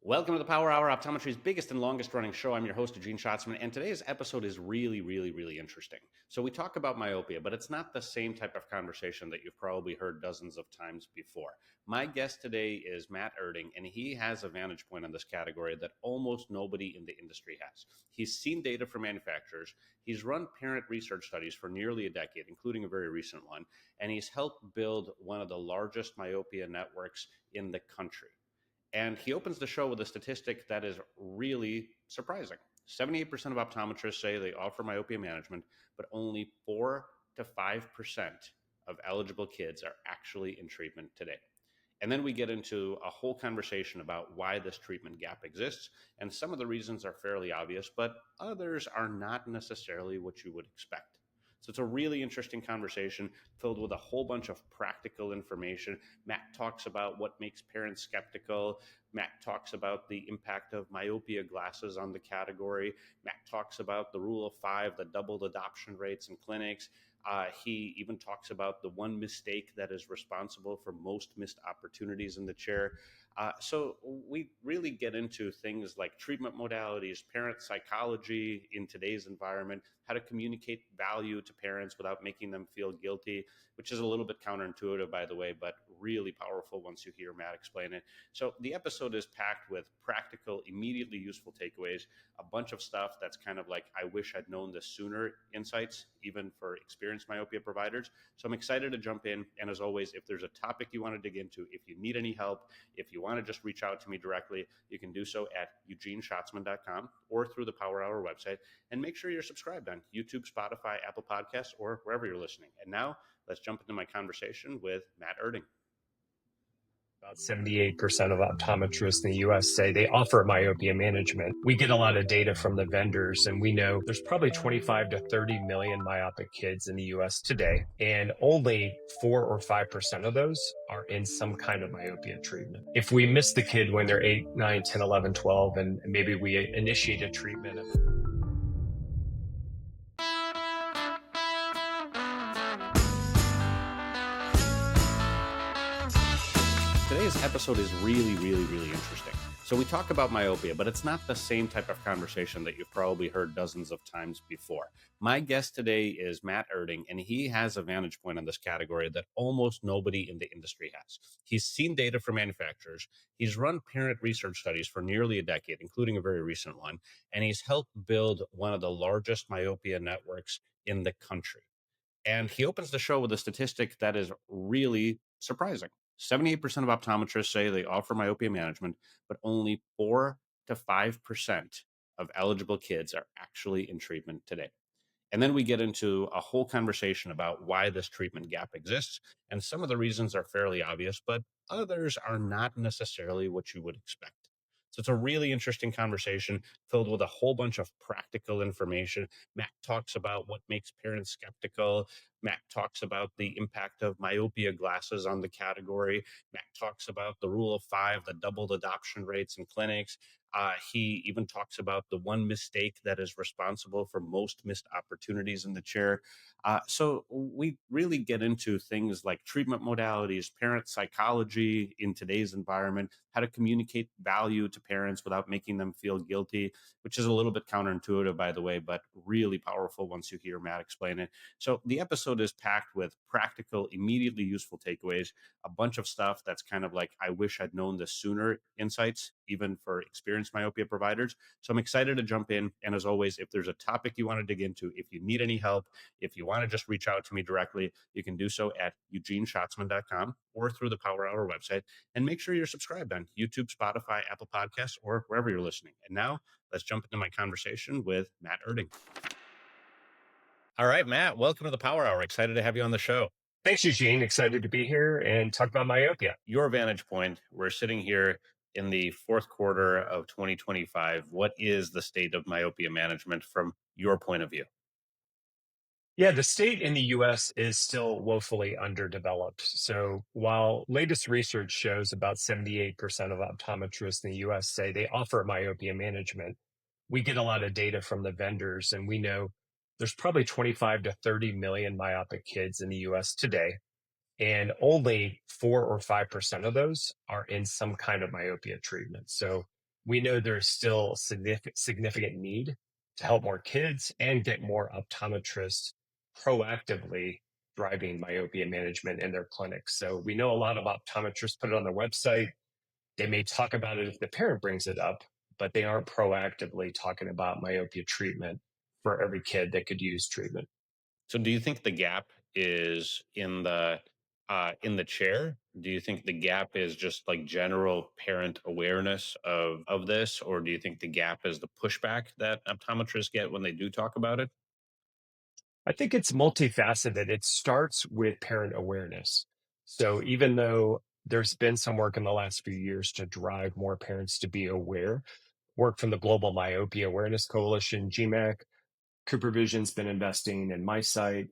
Welcome to the Power Hour, Optometry's biggest and longest running show. I'm your host, Eugene, and today's episode is really interesting. So we talk about myopia, but it's not the same type of conversation that you've probably heard dozens of times before. My guest today is Matt Oerding, and he has a vantage point on this category that almost nobody in the industry has. He's seen data from manufacturers, he's run parent research studies for nearly a decade, including a very recent one, and he's helped build one of the largest myopia networks in the country. And he opens the show with a statistic that is really surprising. 78% of optometrists say they offer myopia management, but only 4 to 5% of eligible kids are actually in treatment today. And then we get into a whole conversation about why this treatment gap exists. And some of the reasons are fairly obvious, but others are not necessarily what you would expect. So it's a really interesting conversation filled with a whole bunch of practical information. Matt talks about what makes parents skeptical. Matt talks about the impact of myopia glasses on the category. Matt talks about the rule of five, the doubled adoption rates in clinics. He even talks about the one mistake that is responsible for most missed opportunities in the chair. So we really get into things like treatment modalities, parent psychology in today's environment, how to communicate value to parents without making them feel guilty, which is a little bit counterintuitive, by the way, but really powerful once you hear Matt explain it. So the episode is packed with practical, immediately useful takeaways, a bunch of stuff that's kind of like, I wish I'd known this sooner insights, even for experienced myopia providers. So I'm excited to jump in. And as always, if there's a topic you want to dig into, if you need any help, if you want to just reach out to me directly, you can do so at eugeneschatzman.com or through the Power Hour website. And make sure you're subscribed on YouTube, Spotify, Apple Podcasts, or wherever you're listening. And now let's jump into my conversation with Matt Oerding. About 78% of optometrists in the US say they offer myopia management. We get a lot of data from the vendors, and we know there's probably 25 to 30 million myopic kids in the US today, and only 4 or 5% of those are in some kind of myopia treatment. If we miss the kid when they're 8, 9, 10, 11, 12, and maybe we initiate a treatment of Today's episode is really interesting. So we talk about myopia, but it's not the same type of conversation that you've probably heard dozens of times before. My guest today is Matt Oerding, and he has a vantage point on this category that almost nobody in the industry has. He's seen data from manufacturers, he's run parent research studies for nearly a decade, including a very recent one, and he's helped build one of the largest myopia networks in the country. And he opens the show with a statistic that is really surprising. 78% of optometrists say they offer myopia management, but only 4 to 5% of eligible kids are actually in treatment today. And then we get into a whole conversation about why this treatment gap exists. And some of the reasons are fairly obvious, but others are not necessarily what you would expect. So it's a really interesting conversation filled with a whole bunch of practical information. Matt talks about what makes parents skeptical. Matt talks about the impact of myopia glasses on the category. Matt talks about the rule of five, the doubled adoption rates in clinics. He even talks about the one mistake that is responsible for most missed opportunities in the chair. So we really get into things like treatment modalities, parent psychology in today's environment, how to communicate value to parents without making them feel guilty, which is a little bit counterintuitive, by the way, but really powerful once you hear Matt explain it. So the episode is packed with practical, immediately useful takeaways, a bunch of stuff that's kind of like, I wish I'd known this sooner insights, even for experienced myopia providers. So I'm excited to jump in. And as always, if there's a topic you want to dig into, if you need any help, if you want to just reach out to me directly, you can do so at eugeneschatzman.com or through the Power Hour website. And make sure you're subscribed on YouTube, Spotify, Apple Podcasts, or wherever you're listening. And now let's jump into my conversation with Matt Oerding. All right, Matt, welcome to the Power Hour. Excited to have you on the show. Thanks, Eugene. Excited to be here and talk about myopia. Your vantage point, we're sitting here in the fourth quarter of 2025. What is the state of myopia management from your point of view? Yeah, the state in the US is still woefully underdeveloped. So while latest research shows about 78% of optometrists in the US say they offer myopia management, we get a lot of data from the vendors, and we know there's probably 25 to 30 million myopic kids in the US today, and only 4 or 5% of those are in some kind of myopia treatment. So we know there's still significant need to help more kids and get more optometrists proactively driving myopia management in their clinics. So we know a lot of optometrists put it on their website. They may talk about it if the parent brings it up, but they aren't proactively talking about myopia treatment for every kid that could use treatment. So do you think the gap is in the chair? Do you think the gap is just like general parent awareness of this, or do you think the gap is the pushback that optometrists get when they do talk about it? I think it's multifaceted. It starts with parent awareness. So even though there's been some work in the last few years to drive more parents to be aware, work from the Global Myopia Awareness Coalition, GMAC, Cooper Vision's been investing in my site.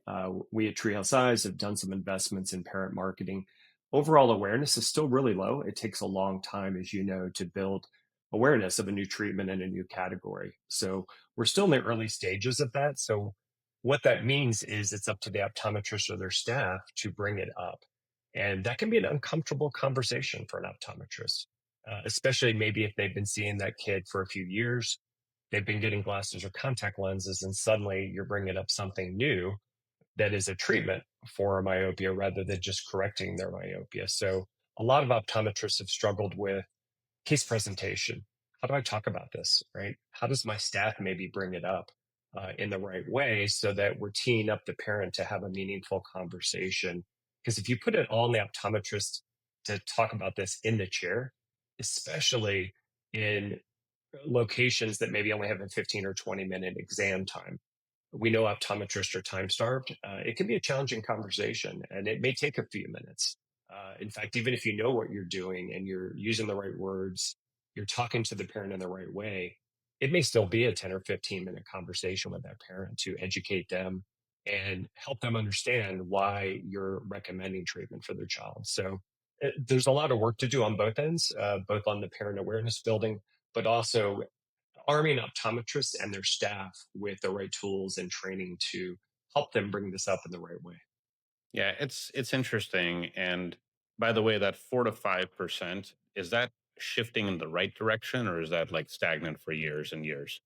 We at Treehouse Eyes have done some investments in parent marketing. Overall awareness is still really low. It takes a long time, as you know, to build awareness of a new treatment in a new category. So we're still in the early stages of that. So what that means is it's up to the optometrist or their staff to bring it up. And that can be an uncomfortable conversation for an optometrist, especially maybe if they've been seeing that kid for a few years, they've been getting glasses or contact lenses, and suddenly you're bringing up something new that is a treatment for myopia rather than just correcting their myopia. So a lot of optometrists have struggled with case presentation. How do I talk about this, right? How does my staff maybe bring it up in the right way so that we're teeing up the parent to have a meaningful conversation? Because if you put it all in the optometrist to talk about this in the chair, especially in locations that maybe only have a 15 or 20-minute exam time. We know optometrists are time starved. It can be a challenging conversation and it may take a few minutes. In fact, even if you know what you're doing and you're using the right words, you're talking to the parent in the right way, it may still be a 10 or 15-minute conversation with that parent to educate them and help them understand why you're recommending treatment for their child. So there's a lot of work to do on both ends, both on the parent awareness building, but also arming optometrists and their staff with the right tools and training to help them bring this up in the right way. Yeah, it's interesting. And by the way, that 4 to 5%, is that shifting in the right direction, or is that like stagnant for years and years?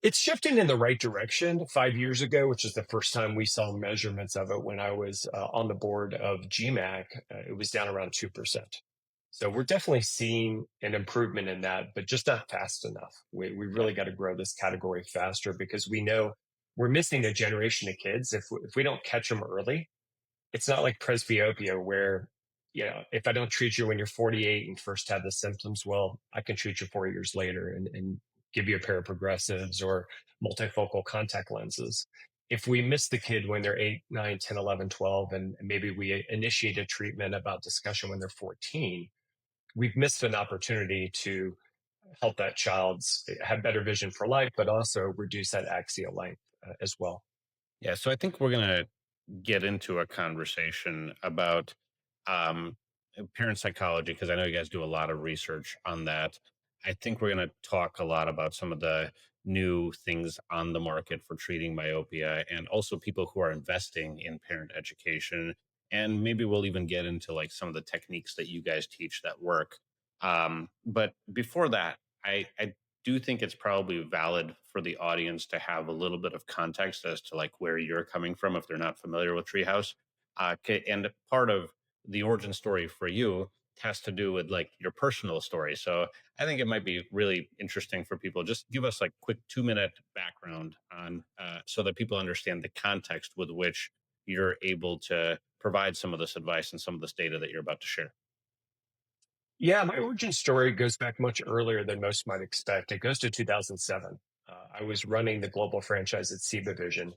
It's shifting in the right direction. 5 years ago, which is the first time we saw measurements of it when I was on the board of GMAC, it was down around 2%. So we're definitely seeing an improvement in that, but just not fast enough. We Yeah. really got to grow this category faster because we know we're missing a generation of kids. If we don't catch them early, it's not like presbyopia where, if I don't treat you when you're 48 and first have the symptoms, well, I can treat you 4 years later and give you a pair of progressives or multifocal contact lenses. If we miss the kid when they're 8, 9, 10, 11, 12, and maybe we initiate a treatment about discussion when they're 14, we've missed an opportunity to help that child have better vision for life, but also reduce that axial length as well. Yeah. So I think we're gonna get into a conversation about um, parent psychology, because I know you guys do a lot of research on that. I think we're going to talk a lot about some of the new things on the market for treating myopia, and also people who are investing in parent education. And maybe we'll even get into like some of the techniques that you guys teach that work. But before that, I do think it's probably valid for the audience to have a little bit of context as to like where you're coming from if they're not familiar with Treehouse. And part of the origin story for you has to do with like your personal story. So I think it might be really interesting for people. Just give us like quick 2 minute background on so that people understand the context with which you're able to provide some of this advice and some of this data that you're about to share. Yeah, my origin story goes back much earlier than most might expect. It goes to 2007. I was running the global franchise at Ciba Vision,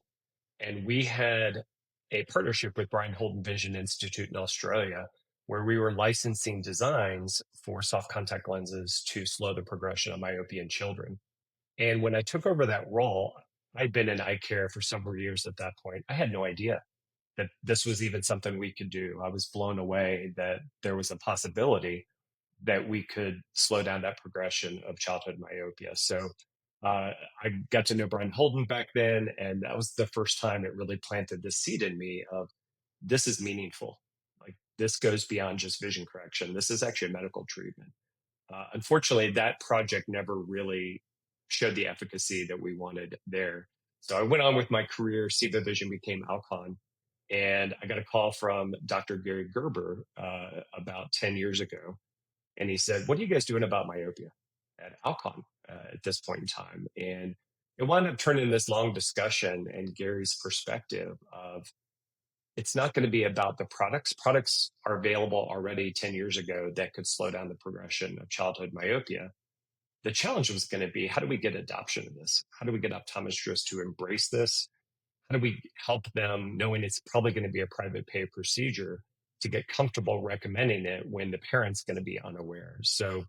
and we had a partnership with Brian Holden Vision Institute in Australia, where we were licensing designs for soft contact lenses to slow the progression of myopia in children. And when I took over that role, I'd been in eye care for several years at that point. I had no idea that this was even something we could do. I was blown away that there was a possibility that we could slow down that progression of childhood myopia. So I got to know Brian Holden back then, and that was the first time it really planted the seed in me of this is meaningful. Like this goes beyond just vision correction. This is actually a medical treatment. Unfortunately, that project never really showed the efficacy that we wanted there. So I went on with my career. CEVA Vision became Alcon. And I got a call from Dr. Gary Gerber about 10 years ago. And he said, "What are you guys doing about myopia at Alcon at this point in time?" And it wound up turning this long discussion and Gary's perspective of it's not going to be about the products. Products are available already 10 years ago that could slow down the progression of childhood myopia. The challenge was going to be, how do we get adoption of this? How do we get optometrists to embrace this? How do we help them, knowing it's probably going to be a private pay procedure, to get comfortable recommending it when the parent's going to be unaware? So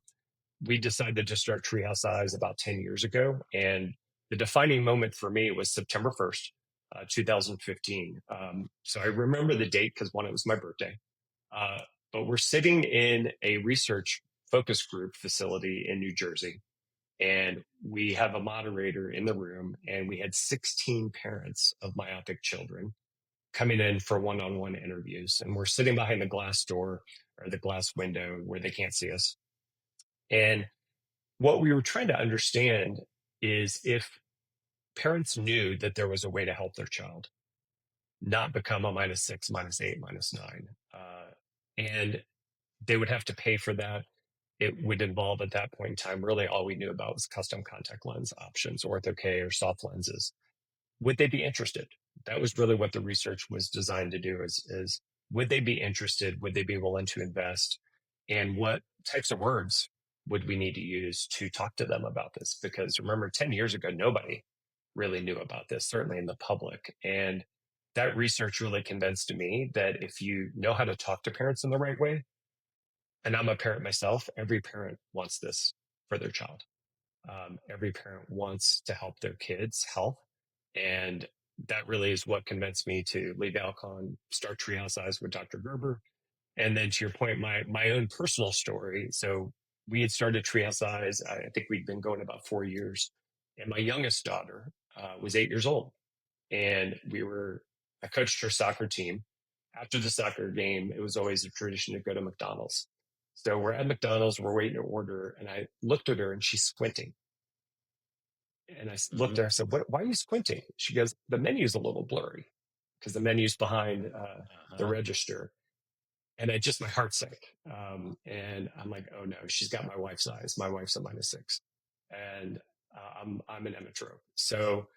we decided to start Treehouse Eyes about 10 years ago. And the defining moment for me was September 1st, 2015. So I remember the date because one, it was my birthday. Uh, but we're sitting in a research focus group facility in New Jersey. And we have a moderator in the room, and we had 16 parents of myopic children coming in for one-on-one interviews. And we're sitting behind the glass door or the glass window where they can't see us. And what we were trying to understand is if parents knew that there was a way to help their child not become a -6, -8, -9, and they would have to pay for that. It would involve at that point in time, really all we knew about was custom contact lens options, ortho K or soft lenses. Would they be interested? That was really what the research was designed to do is would they be interested? Would they be willing to invest? And what types of words would we need to use to talk to them about this? Because remember, 10 years ago, nobody really knew about this, certainly in the public. And that research really convinced me that if you know how to talk to parents in the right way, and I'm a parent myself, every parent wants this for their child. Every parent wants to help their kids' health. And that really is what convinced me to leave Alcon, start Treehouse Eyes with Dr. Gerber. And then to your point, my own personal story. So we had started Treehouse Eyes. I think we'd been going about 4 years. And my youngest daughter was 8 years old. And I coached her soccer team. After the soccer game, it was always a tradition to go to McDonald's. So we're at McDonald's, we're waiting to order. And I looked at her and she's squinting. And I looked at her, I said, why are you squinting? She goes, the menu's a little blurry because the menu's behind the register. And my heart sank. And I'm like, oh no, she's got my wife's eyes. My wife's a -6. And I'm an emmetrope. So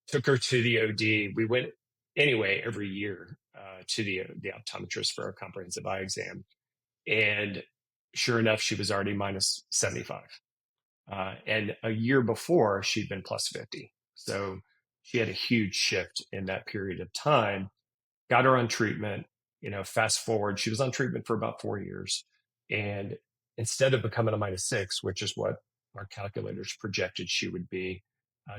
took her to the OD. We went anyway every year to the optometrist for a comprehensive eye exam. And sure enough, she was already -75. And a year before, she'd been +50. So she had a huge shift in that period of time. Got her on treatment. Fast forward, she was on treatment for about 4 years. And instead of becoming a -6, which is what our calculators projected she would be,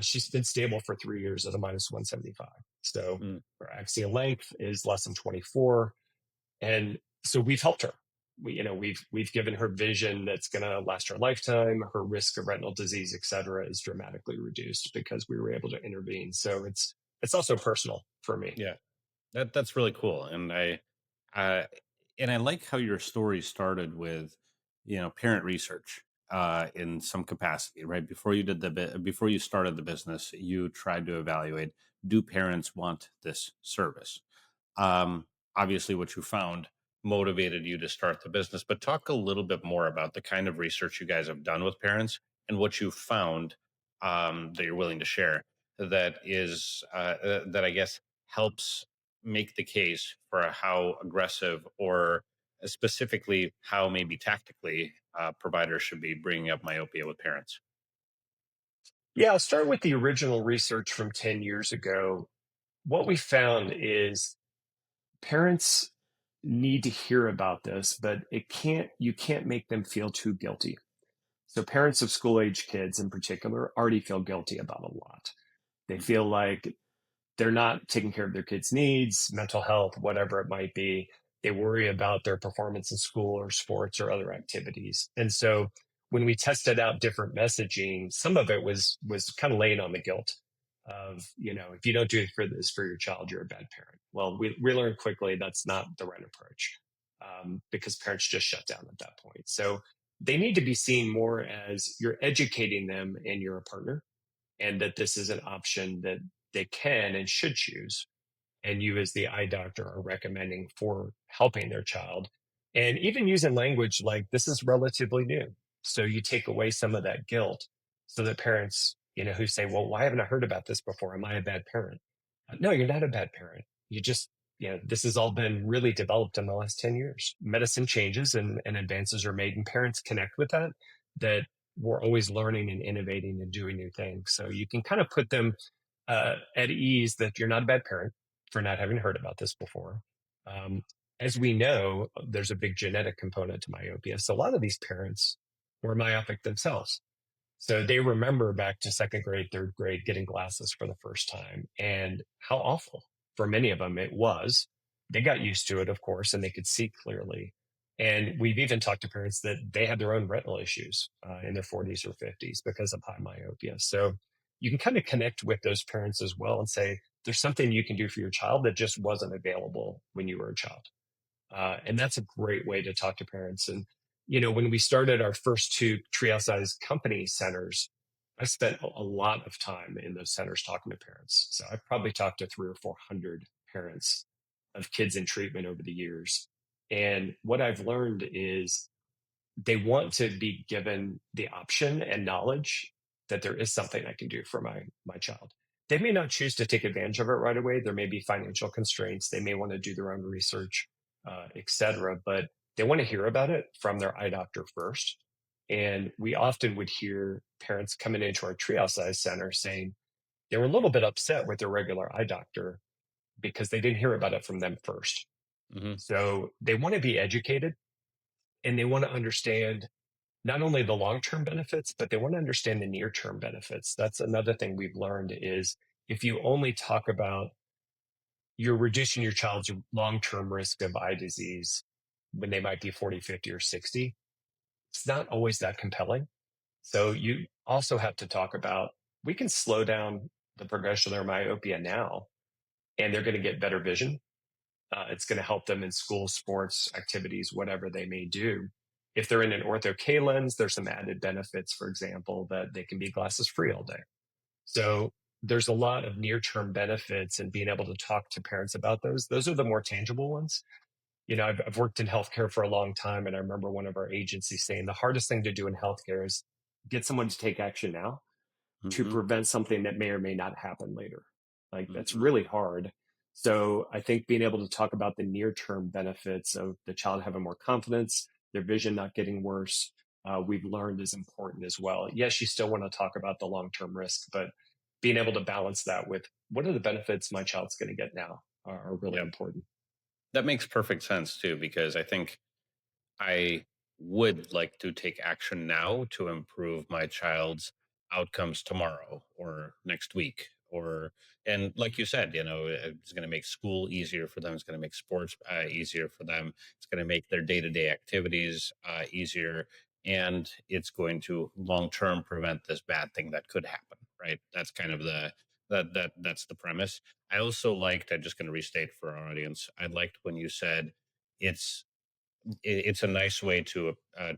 she's been stable for 3 years at a -175. So her axial length is less than 24. And so we've helped her. We've given her vision that's going to last her lifetime. Her risk of retinal disease, et cetera, is dramatically reduced because we were able to intervene. So it's also personal for me. Yeah, that's really cool, and uh, I like how your story started with, parent research in some capacity, right? Before you started the business, you tried to evaluate, do parents want this service? Um, Obviously, what you found motivated you to start the business, but talk a little bit more about the kind of research you guys have done with parents and what you found, that you're willing to share, that I guess helps make the case for how aggressive, or specifically how maybe tactically, providers should be bringing up myopia with parents. Yeah, I'll start with the original research from 10 years ago. What we found is parents need to hear about this, but you can't make them feel too guilty. So parents of school age kids in particular already feel guilty about a lot. They feel like they're not taking care of their kids' needs, mental health, whatever it might be. They worry about their performance in school or sports or other activities. And so when we tested out different messaging, some of it was kind of laying on the guilt of, if you don't do this for your child, you're a bad parent. Well, we learned quickly that's not the right approach, because parents just shut down at that point. So they need to be seen more as you're educating them and you're a partner, and that this is an option that they can and should choose, and you as the eye doctor are recommending for helping their child, and even using language like this is relatively new, so you take away some of that guilt, so that parents, who say, well, why haven't I heard about this before, am I a bad parent? No, you're not a bad parent. You just, this has all been really developed in the last 10 years. Medicine changes, and advances are made, and parents connect with that we're always learning and innovating and doing new things, so you can kind of put them at ease that you're not a bad parent for not having heard about this before. Um, as we know, there's a big genetic component to myopia. So a lot of these parents were myopic themselves. So they remember back to second grade, third grade, getting glasses for the first time, and how awful for many of them it was. They got used to it, of course, and they could see clearly. And we've even talked to parents that they had their own retinal issues in their 40s or 50s because of high myopia. So you can kind of connect with those parents as well and say, there's something you can do for your child that just wasn't available when you were a child. And that's a great way to talk to parents. And, when we started our first two treehouse company centers, I spent a lot of time in those centers talking to parents. So I probably talked to 300 or 400 parents of kids in treatment over the years. And what I've learned is they want to be given the option and knowledge that there is something I can do for my child. They may not choose to take advantage of it right away. There may be financial constraints. They may want to do their own research, etc. But they want to hear about it from their eye doctor first. And we often would hear parents coming into our treehouse center saying they were a little bit upset with their regular eye doctor because they didn't hear about it from them first. Hmm. So they want to be educated, and they want to understand not only the long-term benefits, but they want to understand the near-term benefits. That's another thing we've learned is if you only talk about you're reducing your child's long-term risk of eye disease when they might be 40, 50, or 60, it's not always that compelling. So you also have to talk about we can slow down the progression of their myopia now, and they're going to get better vision. It's going to help them in school, sports, activities, whatever they may do. If they're in an ortho K lens, there's some added benefits, for example, that they can be glasses free all day. So there's a lot of near term benefits, and being able to talk to parents about those. Those are the more tangible ones. I've worked in healthcare for a long time, and I remember one of our agencies saying the hardest thing to do in healthcare is get someone to take action now to Hmm. prevent something that may or may not happen later. Like that's Hmm. really hard. So I think being able to talk about the near term benefits of the child having more confidence, their vision not getting worse, we've learned is important as well. Yes, you still want to talk about the long term risk, but being able to balance that with what are the benefits my child's going to get now are really Yeah, important. that makes perfect sense too, because I think I would like to take action now to improve my child's outcomes tomorrow or next week. And like you said, it's going to make school easier for them. It's going to make sports easier for them. It's going to make their day to day activities easier. And it's going to long term prevent this bad thing that could happen. Right. That's kind of that's the premise. I'm just going to restate for our audience. I liked when you said it's it's a nice way to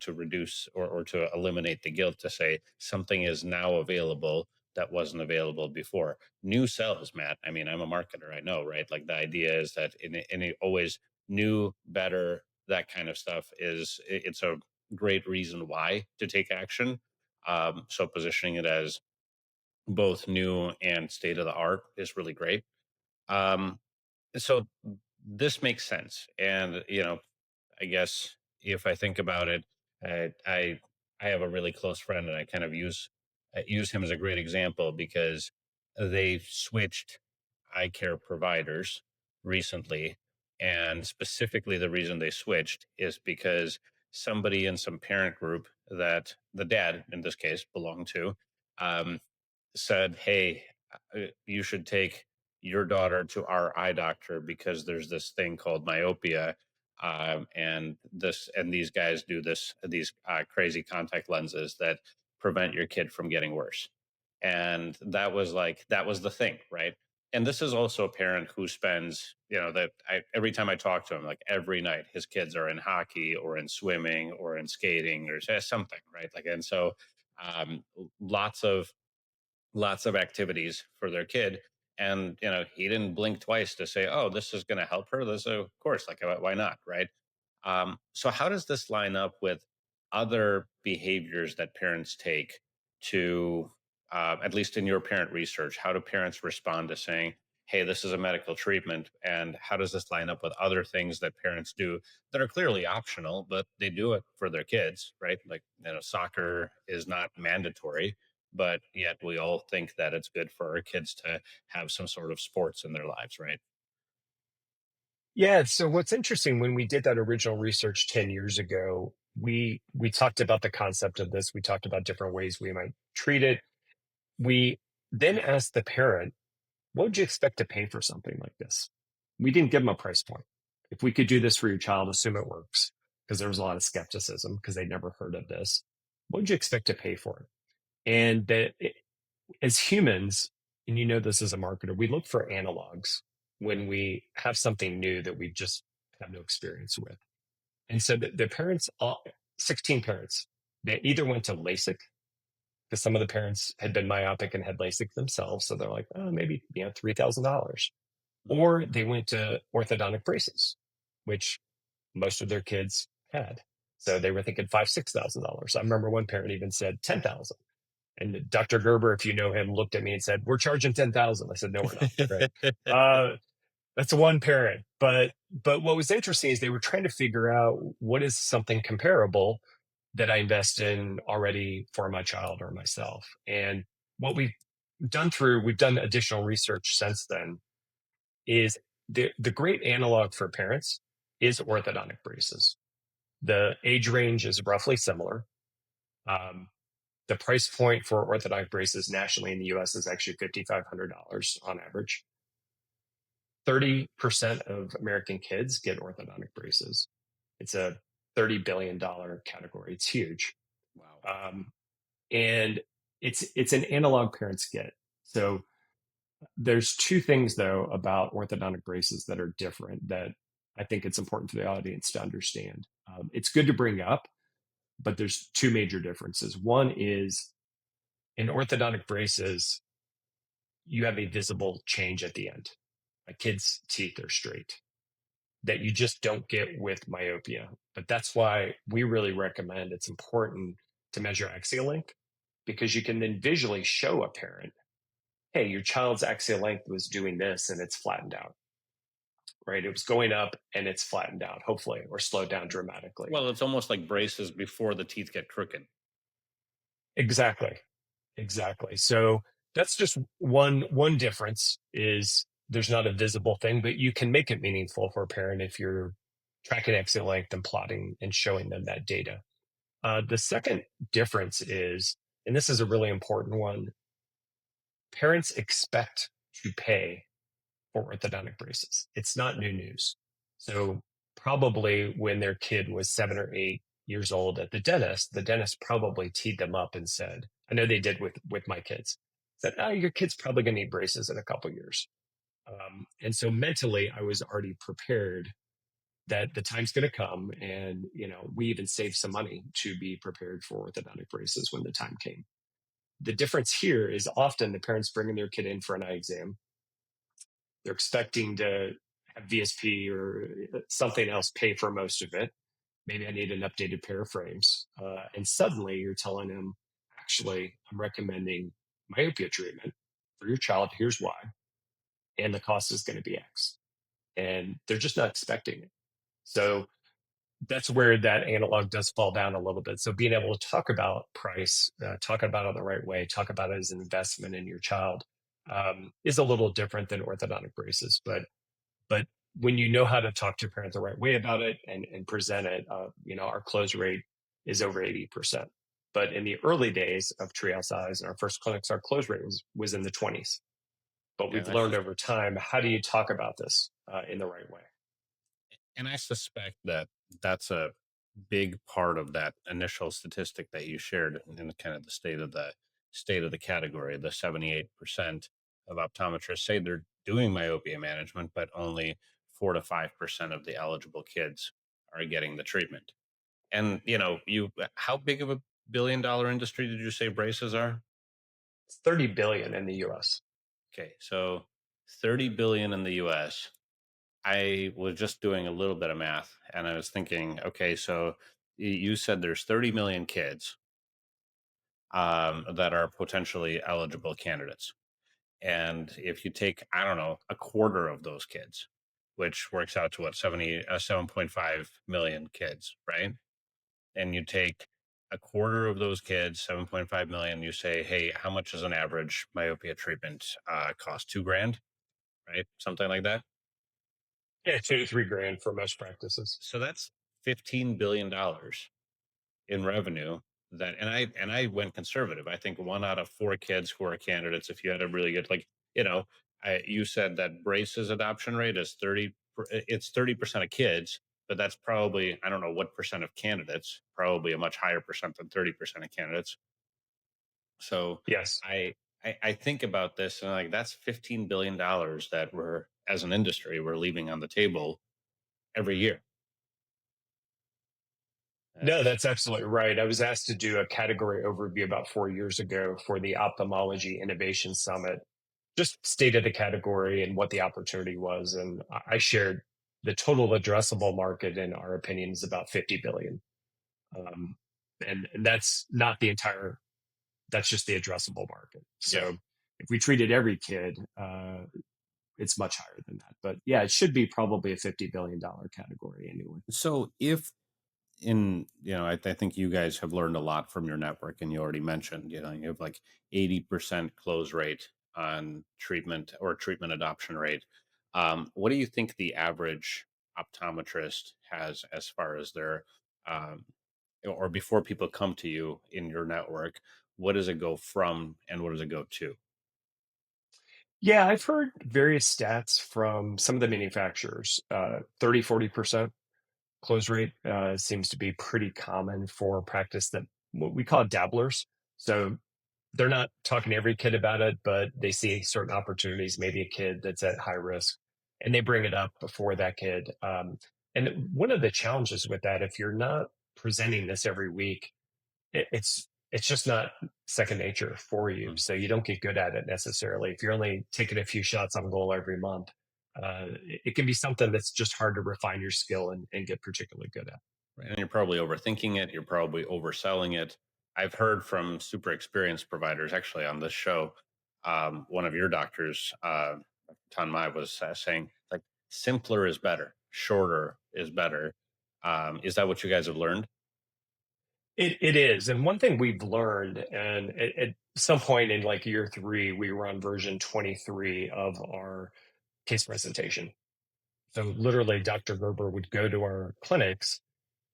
reduce or to eliminate the guilt, to say something is now available that wasn't available before. New cells, Matt. I mean, I'm a marketer. I know, right? Like the idea is that in it always new, better, that kind of stuff it's a great reason why to take action. So positioning it as both new and state of the art is really great. Um, so this makes sense, and I guess if I think about it, uh, I I have a really close friend, and I kind of use him as a great example because they switched eye care providers recently, and specifically the reason they switched is because somebody in some parent group that the dad in this case belonged to um, said, "Hey, you should take your daughter to our eye doctor because there's this thing called myopia, and these guys do these crazy contact lenses that prevent your kid from getting worse." And that was the thing, right? And this is also a parent who spends, every time I talk to him, like every night, his kids are in hockey or in swimming or in skating or something, right? Like, and so um, lots of activities for their kid. And he didn't blink twice to say, oh, this is going to help her. This, of course, like, why not, right? So how does this line up with other behaviors that parents take to, at least in your parent research, how do parents respond to saying, hey, this is a medical treatment? And how does this line up with other things that parents do that are clearly optional, but they do it for their kids, right? Like, soccer is not mandatory, but yet we all think that it's good for our kids to have some sort of sports in their lives, right? Yeah. So what's interesting, when we did that original research 10 years ago, we talked about the concept of this. We talked about different ways we might treat it. We then asked the parent, what would you expect to pay for something like this? We didn't give them a price point. If we could do this for your child, assume it works, because there was a lot of skepticism because they'd never heard of this. What would you expect to pay for it? And as humans, and this as a marketer, we look for analogs when we have something new that we just have no experience with. And so the parents, 16 parents, they either went to LASIK, because some of the parents had been myopic and had LASIK themselves. So they're like, oh, maybe, $3,000. Or they went to orthodontic braces, which most of their kids had. So they were thinking $5,000, $6,000. I remember one parent even said 10,000. And Dr. Gerber, if you know him, looked at me and said, "We're charging 10,000." I said, "No, we're not." Right? That's one parent. But what was interesting is they were trying to figure out what is something comparable that I invest in already for my child or myself. And what we've done additional research since then, is the great analog for parents is orthodontic braces. The age range is roughly similar. Um, the price point for orthodontic braces nationally in the US is actually $5,500 on average. 30% of American kids get orthodontic braces. It's a $30 billion category. It's huge. Wow. And it's an analog parents get. So there's two things, though, about orthodontic braces that are different that I think it's important for the audience to understand. It's good to bring up, but there's two major differences. One is, in orthodontic braces, you have a visible change at the end. A kid's teeth are straight, that you just don't get with myopia. But that's why we really recommend, it's important to measure axial length, because you can then visually show a parent, hey, your child's axial length was doing this and it's flattened out, right? It was going up and it's flattened out, hopefully, or slowed down dramatically. Well, it's almost like braces before the teeth get crooked. Exactly. Exactly. So that's just one difference, is there's not a visible thing, but you can make it meaningful for a parent if you're tracking exit length and plotting and showing them that data. The second difference is, and this is a really important one, parents expect to pay for orthodontic braces. It's not new news. So probably when their kid was 7 or 8 years old at the dentist probably teed them up and said, I know they did with my kids, said, oh, your kid's probably going to need braces in a couple years. And so mentally, I was already prepared that the time's going to come. And, we even saved some money to be prepared for orthodontic braces when the time came. The difference here is often the parents bringing their kid in for an eye exam. They're expecting to have VSP or something else pay for most of it. Maybe I need an updated pair of frames. And suddenly you're telling them, actually, I'm recommending myopia treatment for your child. Here's why. And the cost is going to be X. And they're just not expecting it. So that's where that analog does fall down a little bit. So being able to talk about price, talk about it the right way, talk about it as an investment in your child, is a little different than orthodontic braces. But when you know how to talk to a parent the right way about it and present it, our close rate is over 80%. But in the early days of Treehouse Eyes and our first clinics, our close rate was in the 20s. But Yeah, we've learned over time, how do you talk about this in the right way? and I suspect that that's a big part of that initial statistic that you shared in kind of the state of the category. The 78% of optometrists say they're doing myopia management, but only 4 to 5% of the eligible kids are getting the treatment. And how big of a billion-dollar industry did you say braces are? It's 30 billion in the US. Okay, so 30 billion in the US. I was just doing a little bit of math and I was thinking, okay, so you said there's 30 million kids that are potentially eligible candidates. And if you take, I don't know, a quarter of those kids, which works out to what, 7.5 million kids, right? And you take a quarter of those kids, 7.5 million, you say, hey, how much does an average myopia treatment cost? 2 grand, right? Something like that. Yeah, 2 to 3 grand for most practices. So that's $15 billion in revenue. And I went conservative. I think 1 out of 4 kids who are candidates, if you had a really good, you said that braces adoption rate is 30, it's 30% of kids, but that's probably, I don't know what percent of candidates, probably a much higher percent than 30% of candidates. So Yes. I think about this and like, that's $15 billion that we're, as an industry, we're leaving on the table every year. No, That's that's absolutely right. I was asked to do a category overview about 4 years ago for the Ophthalmology Innovation Summit, just stated the category and what the opportunity was. And I shared the total addressable market, in our opinion, is about 50 billion. Um, and that's not the entire, that's just the addressable market. yeah. So if we treated every kid, it's much higher than that. But yeah, it should be probably a $50 billion category anyway. So if I think you guys have learned a lot from your network, and you already mentioned, you have like 80% close rate on treatment or treatment adoption rate. What do you think the average optometrist has as far as their, um, or before people come to you in your network, what does it go from and what does it go to? Yeah, I've heard various stats from some of the manufacturers. 30, 40% close rate seems to be pretty common for practice that what we call dabblers. So they're not talking to every kid about it, but they see certain opportunities, maybe a kid that's at high risk, and they bring it up before that kid. And one of the challenges with that, if you're not presenting this every week, it's just not second nature for you. Mm. So you don't get good at it necessarily. If you're only taking a few shots on goal every month, it can be something that's just hard to refine your skill and get particularly good at. Right. And you're probably overthinking it. You're probably overselling it. I've heard from super experienced providers actually on this show. One of your doctors, Tan Mai, was saying like simpler is better, shorter is better. Is that what you guys have learned? It is. And one thing we've learned, and at some point in like year three, we were on version 23 of our case presentation. So literally, Dr. Gerber would go to our clinics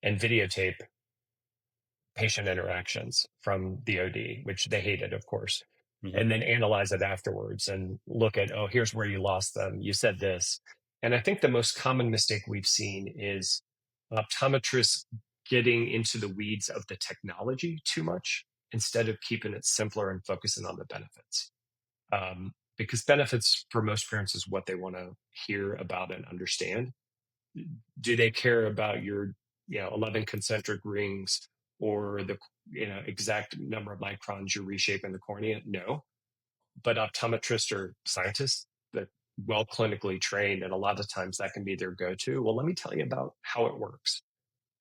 and videotape patient interactions from the OD, which they hated, of course, Hmm. and then analyze it afterwards and look at, oh, here's where you lost them. You said this. And I think the most common mistake we've seen is optometrists getting into the weeds of the technology too much instead of keeping it simpler and focusing on the benefits. Because benefits for most parents is what they want to hear about and understand. Do they care about your 11 concentric rings or the exact number of microns you're reshaping the cornea? No, but optometrists are scientists that well clinically trained, and a lot of times that can be their go-to. Well, let me tell you about how it works.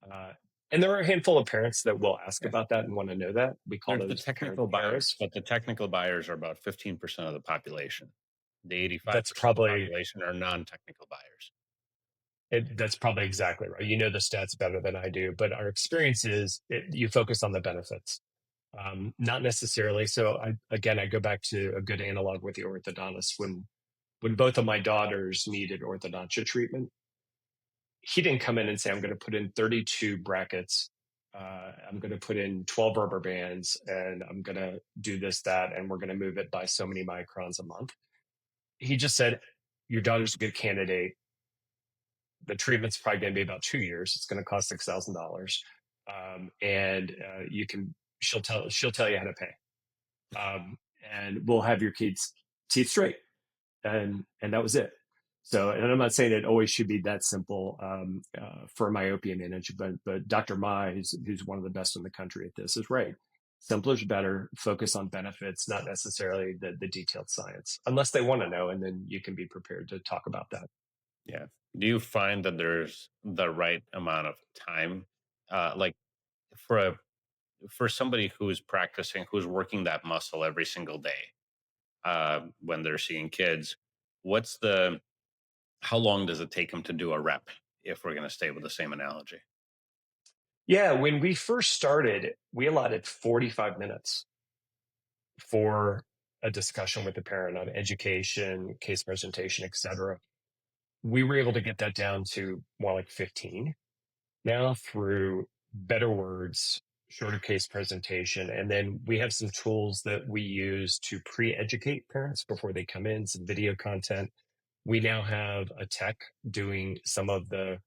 uh, and there are a handful of parents that will ask Yeah. about that and want to know that. We call There's the those parent technical buyers, paras. but the technical buyers are about 15% of the population. The That's 85% of the probably population are non-technical buyers. that's probably exactly right. You know the stats better than I do, but our experience is you focus on the benefits. Not necessarily. So I go back to a good analog with the orthodontist. When both of my daughters needed orthodontia treatment, he didn't come in and say, I'm going to put in 32 brackets. I'm going to put in 12 rubber bands and I'm going to do this, that, and we're going to move it by so many microns a month. He just said, your daughter's a good candidate. The treatment's probably going to be about 2 years. It's going to cost $6,000. And she'll tell you how to pay. And we'll have your kids' teeth straight. and that was it. So, and I'm not saying it always should be that simple for myopia management, but Dr. Ma, who's one of the best in the country at this, is right. Simpler is better. Focus on benefits, not necessarily the detailed science, unless they want to know, and then you can be prepared to talk about that. Yeah. Do you find that there's the right amount of time, like for a for somebody who's practicing, who's working that muscle every single day, when they're seeing kids? What's the How long does it take them to do a rep? If we're going to stay with the same analogy. Yeah, when we first started, we allotted 45 minutes for a discussion with the parent on education, case presentation, et cetera. We were able to get that down to more like 15 now through better words, shorter case presentation. And then we have some tools that we use to pre-educate parents before they come in, some video content. We now have a tech doing some of the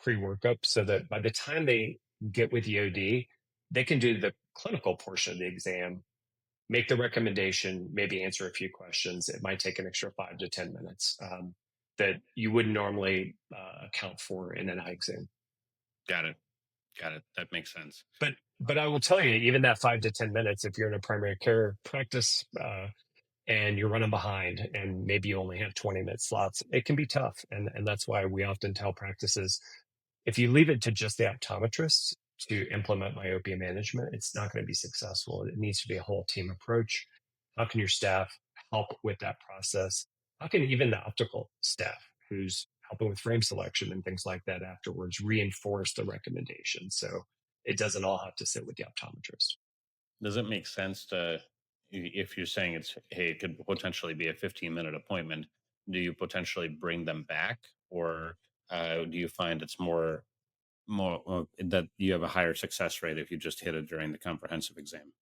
pre-workup so that by the time they get with the OD, they can do the clinical portion of the exam, make the recommendation, maybe answer a few questions. It might take an extra 5 to 10 minutes that you wouldn't normally account for in an eye exam. Got it. Got it. That makes sense. But I will tell you, even that 5 to 10 minutes, if you're in a primary care practice and you're running behind and maybe you only have 20-minute slots, it can be tough. And that's why we often tell practices, if you leave it to just the optometrist to implement myopia management, it's not going to be successful. It needs to be a whole team approach. How can your staff help with that process? How can even the optical staff who's helping with frame selection and things like that afterwards reinforce the recommendation so it doesn't all have to sit with the optometrist? Does it make sense to, if you're saying it's, hey, it could potentially be a 15-minute appointment, do you potentially bring them back, or do you find it's more that you have a higher success rate if you just hit it during the comprehensive exam?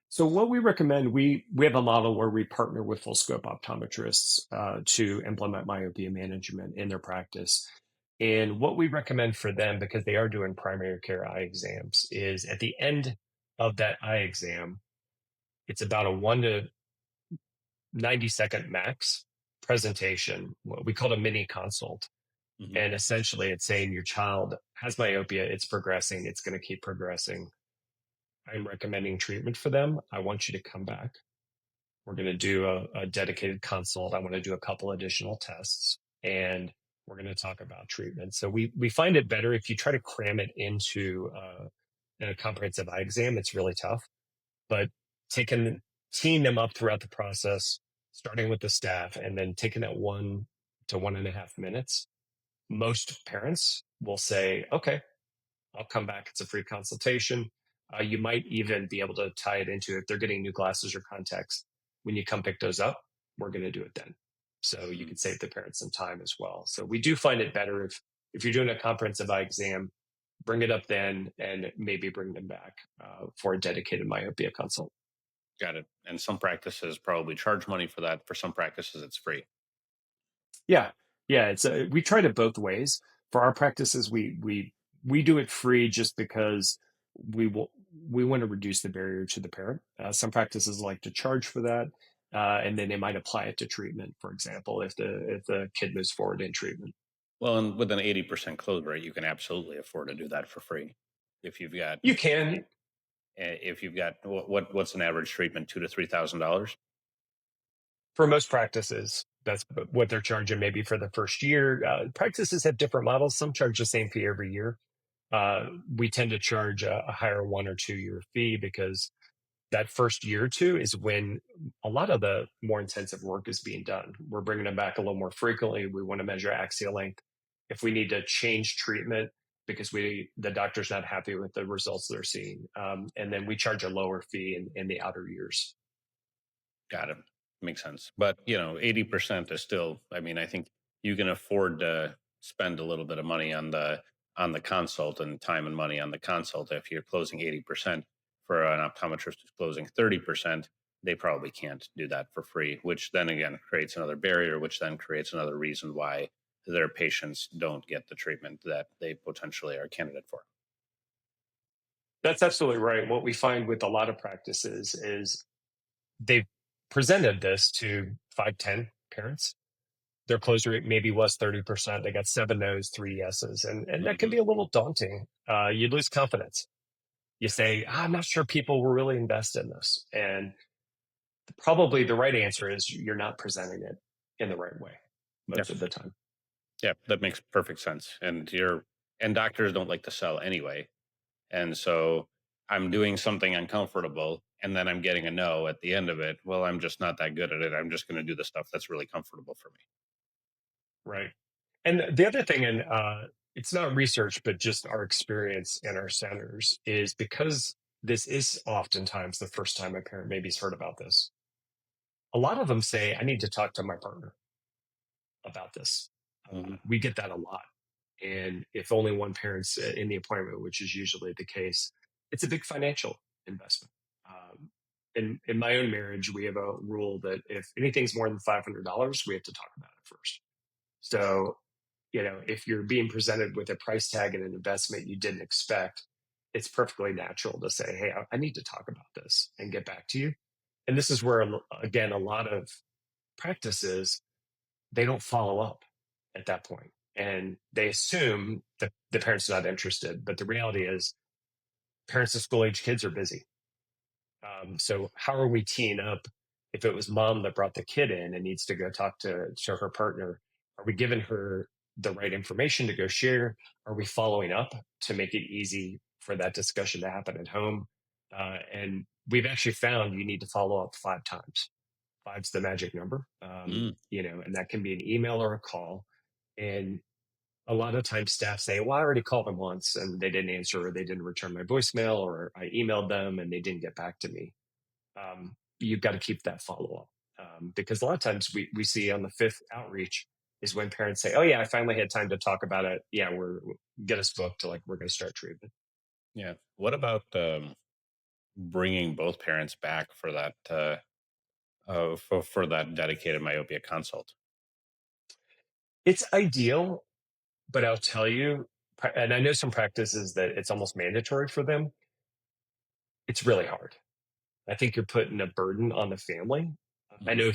So what we recommend, we have a model where we partner with full scope optometrists to implement myopia management in their practice. And what we recommend for them, because they are doing primary care eye exams, is at the end of that eye exam, it's about a 1 to 90 second max presentation. What we call it a mini consult. Hmm. And essentially it's saying your child has myopia, it's progressing, it's going to keep progressing. I'm recommending treatment for them. I want you to come back. We're going to do a dedicated consult. I want to do a couple additional tests, and we're going to talk about treatment. So we find it better if you try to cram it into a comprehensive eye exam. It's really tough, but teeing them up throughout the process, starting with the staff, and then taking that 1 to 1.5 minutes. Most parents will say, "Okay, I'll come back. It's a free consultation." You might even be able to tie it into if they're getting new glasses or contacts. When you come pick those up, we're going to do it then. So you can save the parents some time as well. So we do find it better if you're doing a comprehensive eye exam, bring it up then and maybe bring them back for a dedicated myopia consult. Got it. And some practices probably charge money for that. For some practices, it's free. Yeah, yeah. It's we tried it both ways. For our practices, we do it free just because we will we want to reduce the barrier to the parent. Some practices like to charge for that, and then they might apply it to treatment, for example, if the kid moves forward in treatment. Well, and with an 80% close rate, you can absolutely afford to do that for free. If you've got, You can. what's an average treatment, $2,000 to $3,000? For most practices, that's what they're charging maybe for the first year. Practices have different models. Some charge the same fee every year. We tend to charge a higher 1 or 2 year fee because that first year or two is when a lot of the more intensive work is being done. We're bringing them back a little more frequently. We want to measure axial length. If we need to change treatment because the doctor's not happy with the results they're seeing, and then we charge a lower fee in the outer years. Got it. Makes sense. But, 80% is still, I mean, I think you can afford to spend a little bit of money on the consult, and time and money on the consult. If you're closing 80% for an optometrist who's closing 30%, they probably can't do that for free, which then again creates another barrier, which then creates another reason why their patients don't get the treatment that they potentially are a candidate for. That's absolutely right. What we find with a lot of practices is they've presented this to 5, 10 parents. Their close rate maybe was 30%. They got 7 no's, 3 yeses. And that can Hmm. be a little daunting. You lose confidence. You say, I'm not sure people will really invest in this. And probably the right answer is you're not presenting it in the right way Yeah, most of the time. yeah, that makes perfect sense. And doctors don't like to sell anyway, and so I'm doing something uncomfortable, and then I'm getting a no at the end of it. Well, I'm just not that good at it. I'm just going to do the stuff that's really comfortable for me. Right. And the other thing, and it's not research, but just our experience in our centers is because this is oftentimes the first time a parent maybe's heard about this. A lot of them say, I need to talk to my partner about this. Hmm. We get that a lot. And if only one parent's in the appointment, which is usually the case, it's a big financial investment. In my own marriage, we have a rule that if anything's more than $500, we have to talk about it first. So, if you're being presented with a price tag and an investment you didn't expect, it's perfectly natural to say, hey, I need to talk about this and get back to you. And this is where, again, a lot of practices, they don't follow up at that point. And they assume that the parent's not interested. But the reality is, parents of school age kids are busy. So how are we teeing up? If it was mom that brought the kid in and needs to go talk to her partner, are we giving her the right information to go share? Are we following up to make it easy for that discussion to happen at home? And we've actually found you need to follow up 5 times. Five's the magic number, Mm, and that can be an email or a call. And a lot of times staff say, well, I already called them once and they didn't answer, or they didn't return my voicemail, or I emailed them and they didn't get back to me. You've got to keep that follow up, because a lot of times we see on the fifth outreach is when parents say, oh yeah, I finally had time to talk about it. Yeah, get us booked, like we're going to start treatment. yeah. What about bringing both parents back for that for that dedicated myopia consult? It's ideal, but I'll tell you, and I know some practices that it's almost mandatory for them. It's really hard. I think you're putting a burden on the family. I Hmm. know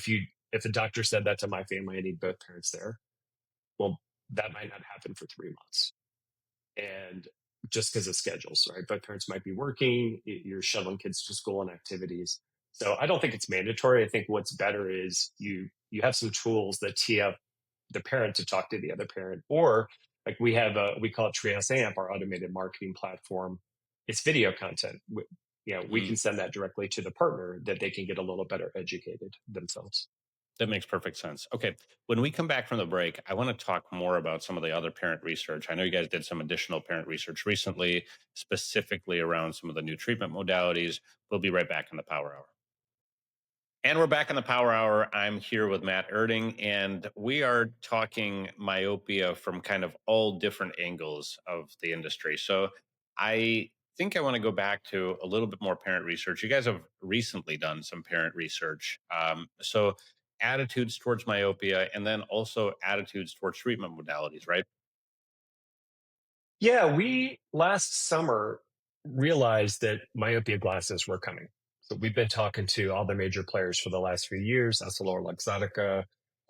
if a doctor said that to my family, I need both parents there. Well, that might not happen for 3 months. And just because of schedules, right? Both parents might be working, you're shuttling kids to school and activities. So I don't think it's mandatory. I think what's better is you have some tools that tee up the parent to talk to the other parent, or like we call it Trias Amp, our automated marketing platform. It's video content. We Mm, can send that directly to the partner that they can get a little better educated themselves. that makes perfect sense. Okay, when we come back from the break, I want to talk more about some of the other parent research. I know you guys did some additional parent research recently, specifically around some of the new treatment modalities. We'll be right back in the Power Hour. And we're back in the Power Hour. I'm here with Matt Oerding, and we are talking myopia from kind of all different angles of the industry. So I think I want to go back to a little bit more parent research. You guys have recently done some parent research. So attitudes towards myopia, and then also attitudes towards treatment modalities, right? Yeah, we last summer realized that myopia glasses were coming. So we've been talking to all the major players for the last few years, EssilorLuxottica,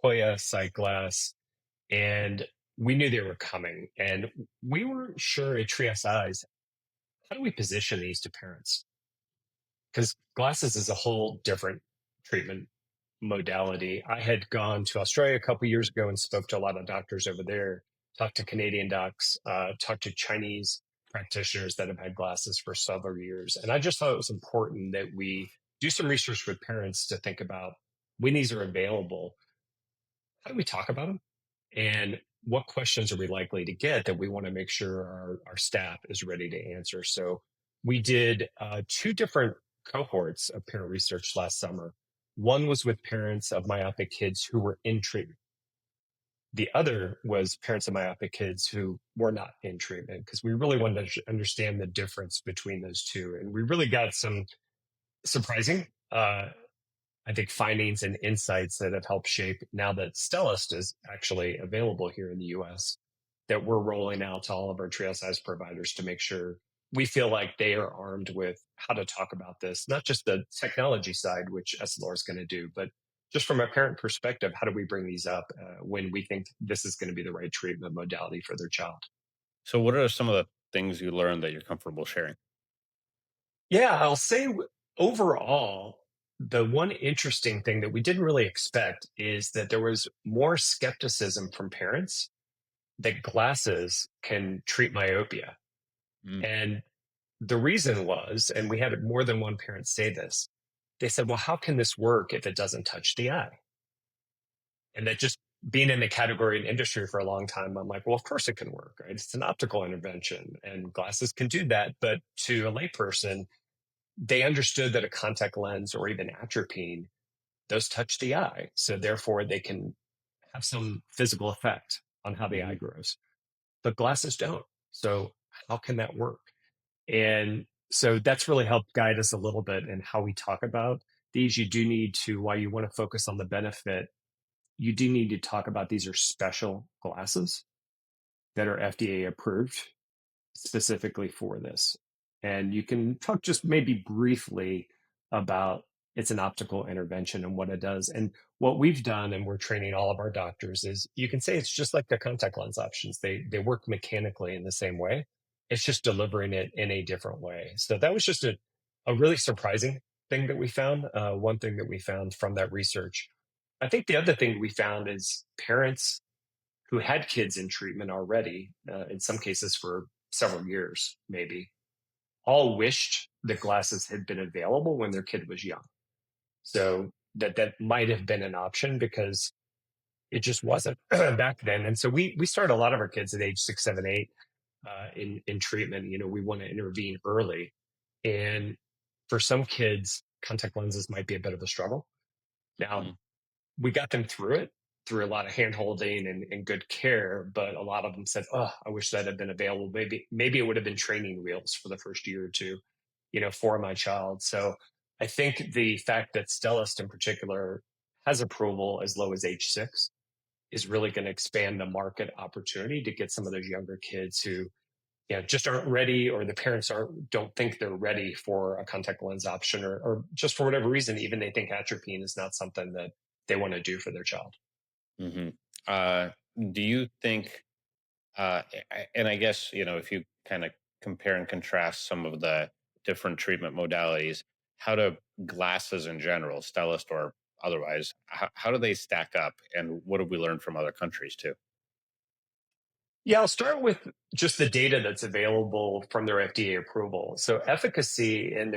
Hoya, SightGlass, and we knew they were coming. And we weren't sure at Trias Eyes, how do we position these to parents? Because glasses is a whole different treatment modality. I had gone to Australia a couple years ago and spoke to a lot of doctors over there, talked to Canadian docs, talked to Chinese practitioners that have had glasses for several years. And I just thought it was important that we do some research with parents to think about when these are available, how do we talk about them? And what questions are we likely to get that we want to make sure our staff is ready to answer? So we did 2 different cohorts of parent research last summer. One was with parents of myopic kids who were in treatment. The other was parents of myopic kids who were not in treatment, because we really wanted to understand the difference between those two. And we really got some surprising, I think, findings and insights that have helped shape, now that Stellest is actually available here in the US, that we're rolling out to all of our trail size providers to make sure we feel like they are armed with how to talk about this, not just the technology side, which SLR is going to do, but just from a parent perspective, how do we bring these up when we think this is going to be the right treatment modality for their child? So, what are some of the things you learned that you're comfortable sharing? Yeah, I'll say overall, the one interesting thing that we didn't really expect is that there was more skepticism from parents that glasses can treat myopia. Mm. And the reason was, and we had more than one parent say this, they said, well, how can this work if it doesn't touch the eye? And that just being in the category and industry for a long time, I'm like, well, of course it can work, right? It's an optical intervention and glasses can do that. But to a layperson, they understood that a contact lens or even atropine, those touch the eye. So therefore they can have some physical effect on how the eye Hmm. grows. But glasses don't. So how can that work? And so that's really helped guide us a little bit in how we talk about these. You do need to, while you want to focus on the benefit, you do need to talk about these are special glasses that are FDA approved specifically for this. And you can talk just maybe briefly about it's an optical intervention and what it does. And what we've done, and we're training all of our doctors, is you can say it's just like the contact lens options. They work mechanically in the same way. It's just delivering it in a different way. So that was just a really surprising thing that we found. One thing that we found from that research. I think the other thing we found is parents who had kids in treatment already, in some cases for several years, maybe, all wished that glasses had been available when their kid was young. So that might have been an option because it just wasn't back then. And so we start a lot of our kids at age 6, 7, 8 in treatment. You know, we want to intervene early, and for some kids, contact lenses might be a bit of a struggle. Now, Mm. we got them through it through a lot of hand holding and good care, but a lot of them said, oh, I wish that had been available. Maybe it would have been training wheels for the first year or two, you know, for my child. So I think the fact that Stellest in particular has approval as low as age 6 is really going to expand the market opportunity to get some of those younger kids who, you know, just aren't ready, or the parents don't think they're ready for a contact lens option, or just for whatever reason, even they think atropine is not something that they want to do for their child. Hmm. Uh, do you think, and I guess, if you kind of compare and contrast some of the different treatment modalities, how do glasses in general, Stellist or otherwise, how do they stack up? And what have we learned from other countries too? Yeah, I'll start with just the data that's available from their FDA approval. So efficacy in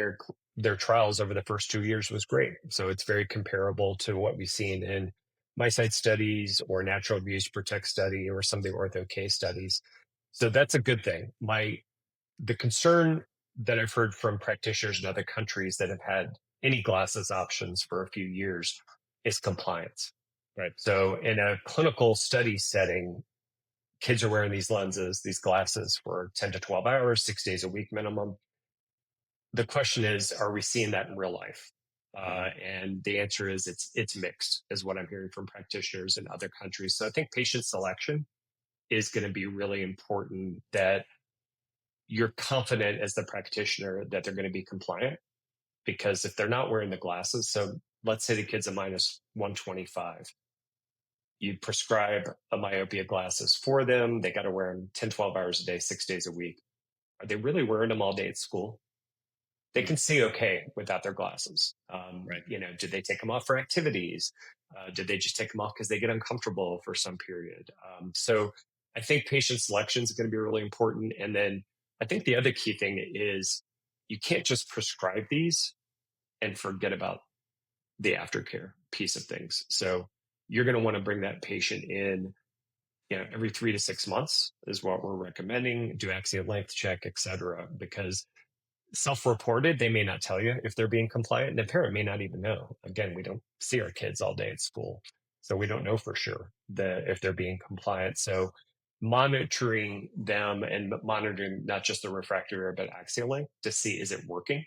their trials over the first 2 years was great. So it's very comparable to what we've seen in MySight studies or natural abuse protect study or some of the ortho K studies. So that's a good thing. The concern that I've heard from practitioners in other countries that have had any glasses options for a few years is compliance. Right. So in a clinical study setting, kids are wearing these lenses, these glasses for 10 to 12 hours, 6 days a week minimum. The question is, are we seeing that in real life? Hmm. And the answer is it's mixed, is what I'm hearing from practitioners in other countries. So I think patient selection is going to be really important, that you're confident as the practitioner that they're going to be compliant. Because if they're not wearing the glasses, so let's say the kid's a minus 125, you prescribe a myopia glasses for them. They got to wear them 10, 12 hours a day, 6 days a week. Are they really wearing them all day at school? They Mm. can see okay without their glasses. Right. You know, did they take them off for activities? Did they just take them off because they get uncomfortable for some period? So I think patient selection is going to be really important. And then I think the other key thing is you can't just prescribe these and forget about the aftercare piece of things. So you're going to want to bring that patient in, you know, every 3 to 6 months is what we're recommending. Do axial length check, et cetera, because self-reported, they may not tell you if they're being compliant, and the parent may not even know. Again, we don't see our kids all day at school, so we don't know for sure if they're being compliant. So monitoring them and monitoring not just the refractive error but axial length to see is it working,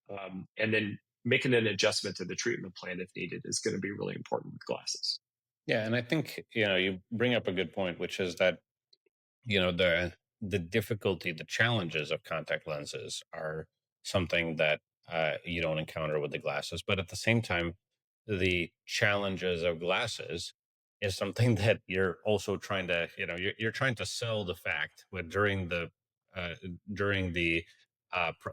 and then making an adjustment to the treatment plan if needed is going to be really important with glasses. Yeah, and I think you bring up a good point, which is that the difficulty, the challenges of contact lenses are something that you don't encounter with the glasses, but at the same time, the challenges of glasses is something that you're also trying to, you're trying to sell the fact with uh, during the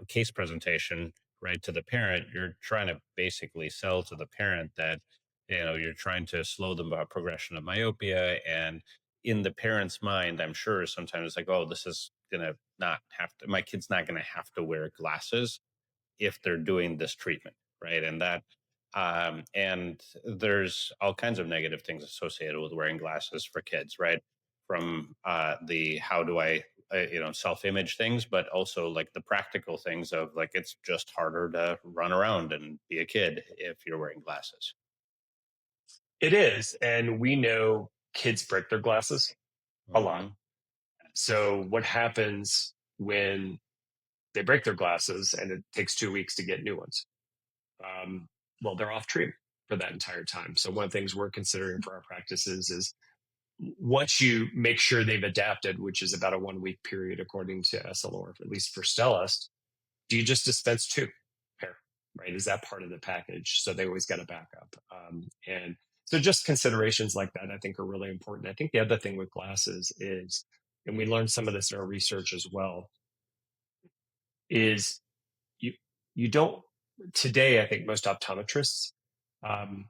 case presentation, right, to the parent. You're trying to basically sell to the parent that, you're trying to slow the progression of myopia. And in the parent's mind, I'm sure sometimes it's like, oh, this is gonna not have to, my kid's not gonna have to wear glasses if they're doing this treatment, right? And there's all kinds of negative things associated with wearing glasses for kids, right? From the how do I, self-image things, but also like the practical things of like it's just harder to run around and be a kid if you're wearing glasses. It is. And we know kids break their glasses a lot. Hmm. So what happens when they break their glasses and it takes 2 weeks to get new ones? Um, well, they're off treatment for that entire time. So one of the things we're considering for our practices is once you make sure they've adapted, which is about a 1 week period according to SLR, at least for Stellust, do you just dispense two pair? Right? Is that part of the package? So they always got a backup. And so just considerations like that, I think, are really important. I think the other thing with glasses is, and we learned some of this in our research as well, is you you don't today. I think most optometrists, um,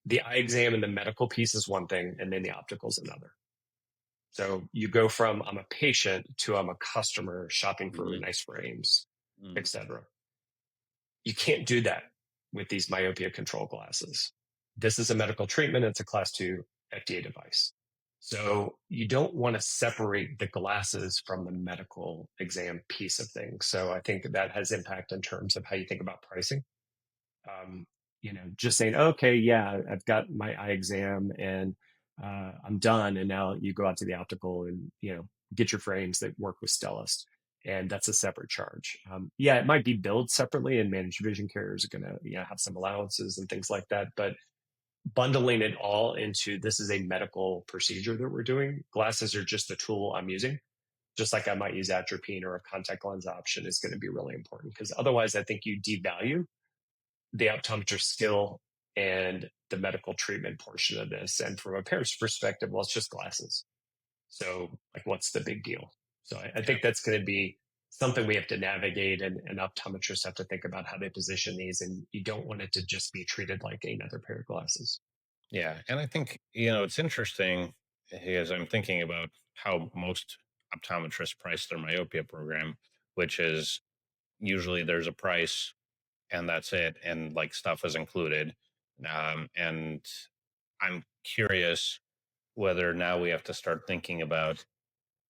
the eye exam and the medical piece is one thing, and then the optical is another. So you go from I'm a patient to I'm a customer shopping for Hmm. nice frames, Hmm. etc. You can't do that with these myopia control glasses. This is a medical treatment. It's a class 2 FDA device. So you don't want to separate the glasses from the medical exam piece of things. So I think that has impact in terms of how you think about pricing. Um, just saying, okay, yeah, I've got my eye exam and I'm done. And now you go out to the optical and, get your frames that work with Stellust. And that's a separate charge. Yeah, it might be billed separately and managed vision carriers are going to, have some allowances and things like that. But bundling it all into this is a medical procedure that we're doing. Glasses are just the tool I'm using. Just like I might use atropine or a contact lens option is going to be really important because otherwise I think you devalue the optometrist skill and the medical treatment portion of this. And from a parent's perspective, well, it's just glasses. So, like, what's the big deal? So, I Yeah. think that's going to be something we have to navigate, and optometrists have to think about how they position these. And you don't want it to just be treated like another pair of glasses. Yeah. And I think, it's interesting as I'm thinking about how most optometrists price their myopia program, which is usually there's a price and that's it. And like stuff is included. And I'm curious whether now we have to start thinking about,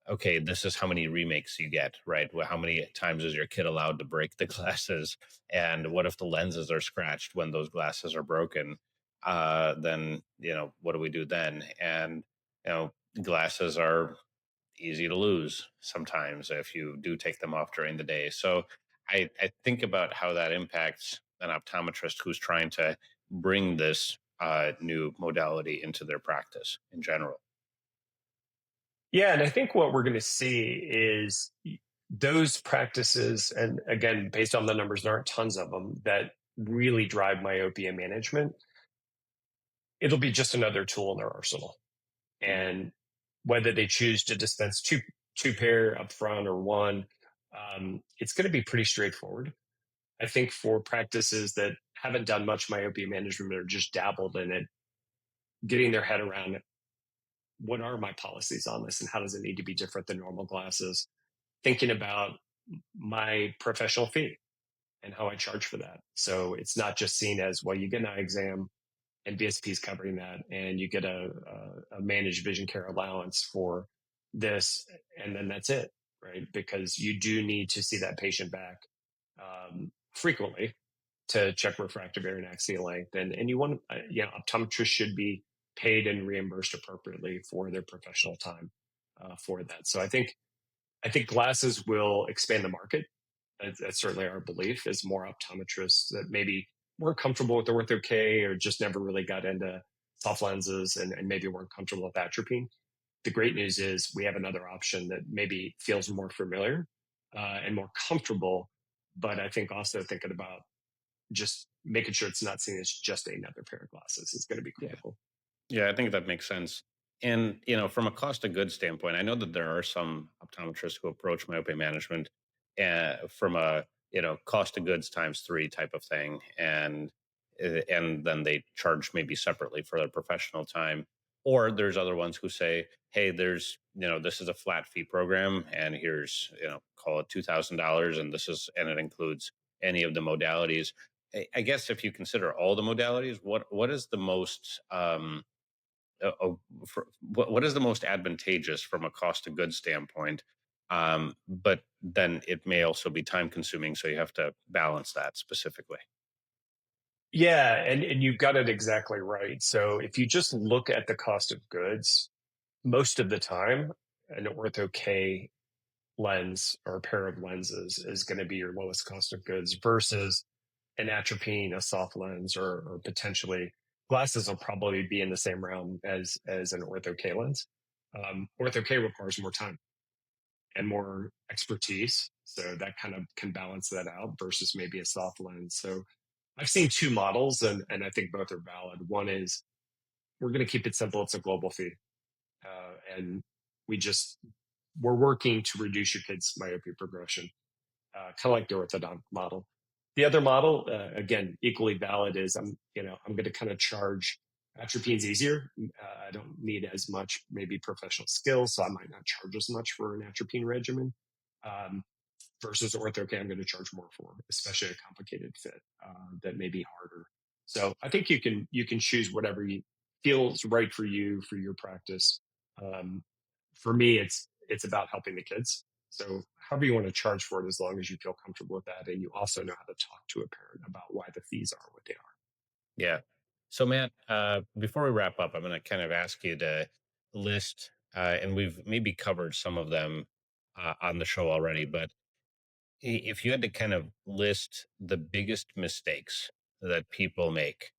okay, this is how many remakes you get, right? Well, how many times is your kid allowed to break the glasses? And what if the lenses are scratched when those glasses are broken? Then, what do we do then? And, glasses are easy to lose sometimes if you do take them off during the day. So I think about how that impacts an optometrist who's trying to bring this new modality into their practice in general. Yeah, and I think what we're going to see is those practices, and again, based on the numbers, there aren't tons of them that really drive myopia management. It'll be just another tool in their arsenal. Mhm. And whether they choose to dispense two pair up front or one, it's going to be pretty straightforward. I think for practices that haven't done much myopia management or just dabbled in it, getting their head around what are my policies on this and how does it need to be different than normal glasses, thinking about my professional fee and how I charge for that. So it's not just seen as, well, you get an eye exam and BSP is covering that, and you get a managed vision care allowance for this, and then that's it, right? Because you do need to see that patient back frequently to check refractive area and axial length, and you want optometrists should be paid and reimbursed appropriately for their professional time for that. So I think glasses will expand the market. That's certainly our belief. Is more optometrists that maybe weren't comfortable with ortho K or just never really got into soft lenses and maybe weren't comfortable with atropine. The great news is we have another option that maybe feels more familiar and more comfortable. But I think also thinking about just making sure it's not seen as just another pair of glasses is going to be Yeah. critical. Yeah, I think that makes sense. And, from a cost of goods standpoint, I know that there are some optometrists who approach myopia management from a, cost of goods times three type of thing. And then they charge maybe separately for their professional time. Or there's other ones who say, hey, this is a flat fee program and here's, call it $2,000 and it includes any of the modalities. I guess if you consider all the modalities, what is the most, what is the most advantageous from a cost of goods standpoint? But then it may also be time consuming, so you have to balance that specifically. Yeah, and you've got it exactly right. So if you just look at the cost of goods, most of the time, an ortho K lens or a pair of lenses is going to be your lowest cost of goods versus an atropine, a soft lens, or potentially glasses will probably be in the same realm as an ortho K lens. Ortho K requires more time and more expertise, so that kind of can balance that out versus maybe a soft lens. So I've seen two models, and I think both are valid. One is we're going to keep it simple; it's a global fee, and we just we're working to reduce your kids' myopia progression, kind of like the orthodont model. The other model, again, equally valid, is I'm going to kind of charge atropine's easier. I don't need as much maybe professional skill, so I might not charge as much for an atropine regimen. Um, versus ortho K, I'm going to charge more for, especially a complicated fit that may be harder. So I think you can choose whatever feels right for you for your practice. Um, for me, it's about helping the kids. So however you want to charge for it, as long as you feel comfortable with that, and you also know how to talk to a parent about why the fees are what they are. Yeah. So, Matt, before we wrap up, I'm going to kind of ask you to list, and we've maybe covered some of them on the show already, but if you had to kind of list the biggest mistakes that people make,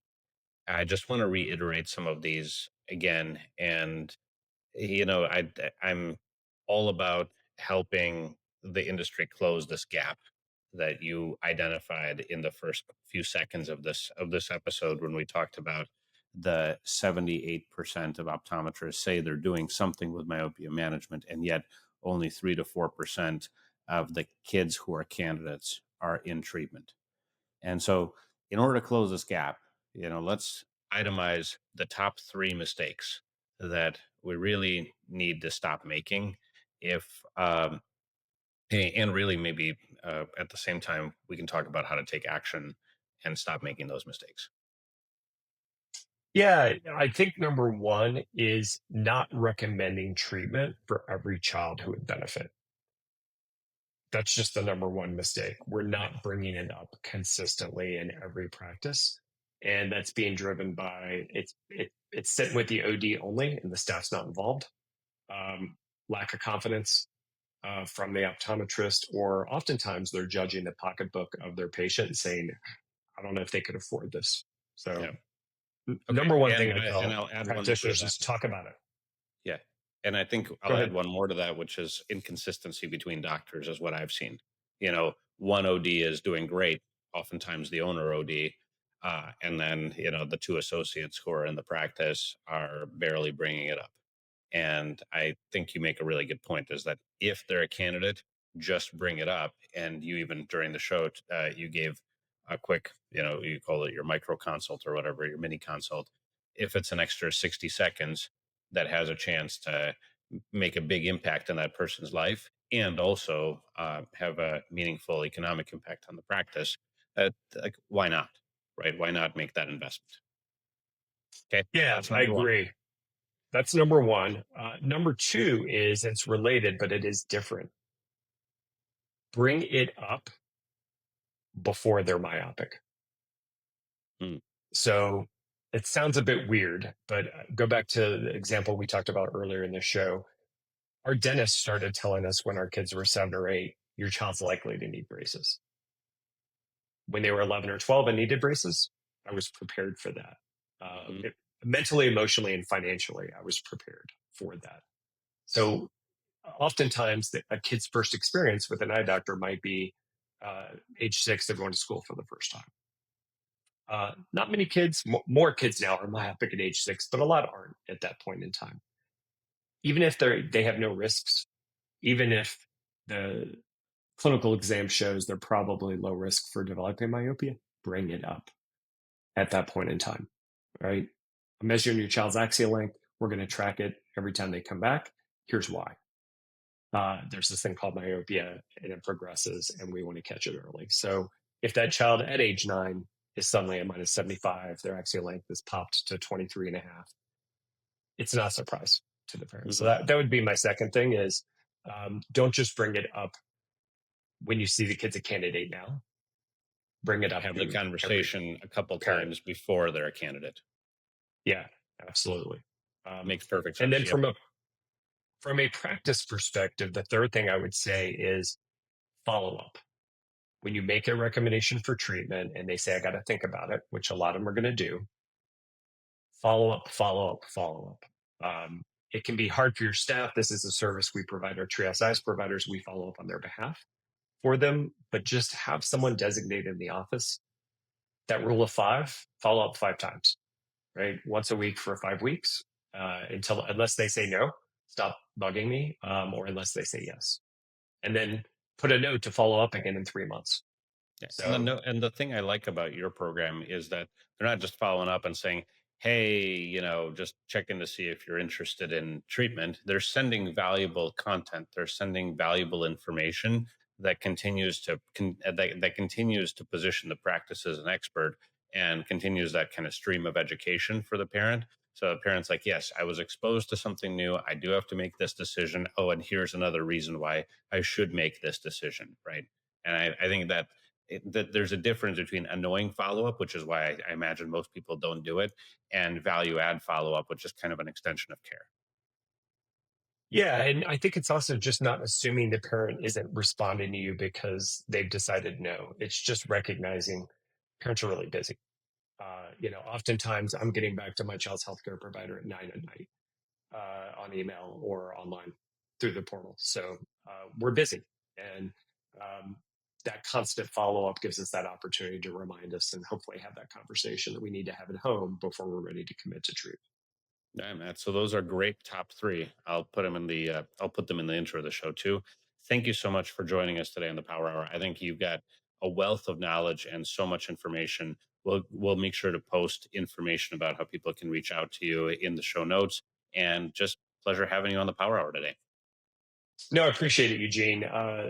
I just want to reiterate some of these again. And I'm all about helping the industry close this gap that you identified in the first few seconds of this episode when we talked about the 78% of optometrists say they're doing something with myopia management, and yet only 3 to 4% of the kids who are candidates are in treatment. And so, in order to close this gap, let's itemize the top three mistakes that we really need to stop making. If and really maybe at the same time, we can talk about how to take action and stop making those mistakes. Yeah, I think number one is not recommending treatment for every child who would benefit. That's just the number one mistake. We're Right. not bringing it up consistently in every practice. And that's being driven by it's sitting with the OD only and the staff's not involved. Um, lack of confidence from the optometrist, or oftentimes they're judging the pocketbook of their patient and saying, I don't know if they could afford this. So Yeah. Okay. number one thing And I and tell I'll add one more to practitioners that. is talk about it. Yeah. And I think Go I'll add ahead. one more to that, which is inconsistency between doctors, is what I've seen. One OD is doing great, oftentimes the owner OD. And then, the two associates who are in the practice are barely bringing it up. And I think you make a really good point is that if they're a candidate, just bring it up. And you even during the show, you gave a quick, you call it your micro consult or whatever, your mini consult. If it's an extra 60 seconds, that has a chance to make a big impact on that person's life and also have a meaningful economic impact on the practice. Like, why not? Right? Why not make that investment? Okay, Yeah, that's I number one. agree. That's number one. Number two is it's related, but it is different. Bring it up before they're myopic. Mm, So it sounds a bit weird, but go back to the example we talked about earlier in the show. Our dentist started telling us when our kids were 7 or 8, your child's likely to need braces. When they were 11 or 12 and needed braces, I was prepared for that. mhm. Mentally, emotionally, and financially, I was prepared for that. So oftentimes a kid's first experience with an eye doctor might be age 6, they're going to school for the first time. Not many kids, more kids now are myopic at age 6, but a lot aren't at that point in time. Even if they have no risks, even if the clinical exam shows they're probably low risk for developing myopia, bring it up at that point in time, right? I'm measuring your child's axial length. We're going to track it every time they come back. Here's why. There's this thing called myopia and it progresses and we want to catch it early. So if that child at age 9 is suddenly a minus 75, their axial length is popped to 23 and a half, it's not a surprise to the parents. So that would be my second thing is don't just bring it up when you see the kid's a candidate now. Bring it up. Have the conversation a couple times before they're a candidate. Yeah, absolutely. Makes perfect sense. And then from a practice perspective, the third thing I would say is follow up. When you make a recommendation for treatment and they say, I got to think about it, which a lot of them are going to do, follow up, follow up, follow up. It can be hard for your staff. This is a service we provide our triage providers. We follow up on their behalf for them, but just have someone designated in the office. That rule of 5, follow up 5 times, right? Once a week for 5 weeks unless they say no, stop bugging me, or unless they say yes. And then put a note to follow up again in 3 months. Yeah. So, and the thing I like about your program is that they're not just following up and saying, hey, just checking to see if you're interested in treatment. They're sending valuable content. They're sending valuable information that continues to that continues to position the practice as an expert and continues that kind of stream of education for the parent. So the parent's like, yes, I was exposed to something new. I do have to make this decision. Oh, and here's another reason why I should make this decision, right? And I think that that there's a difference between annoying follow-up, which is why I imagine most people don't do it, and value add follow-up, which is kind of an extension of care. Yeah. And I think it's also just not assuming the parent isn't responding to you because they've decided no. It's just recognizing parents are really busy. Oftentimes I'm getting back to my child's healthcare provider at 9 at night on email or online through the portal. So we're busy. And that constant follow-up gives us that opportunity to remind us and hopefully have that conversation that we need to have at home before we're ready to commit to treatment. Yeah, Matt. So those are great top 3. I'll put them in the intro of the show too. Thank you so much for joining us today on the Power Hour. I think you've got a wealth of knowledge and so much information. We'll make sure to post information about how people can reach out to you in the show notes. And just pleasure having you on the Power Hour today. No, I appreciate it, Eugene.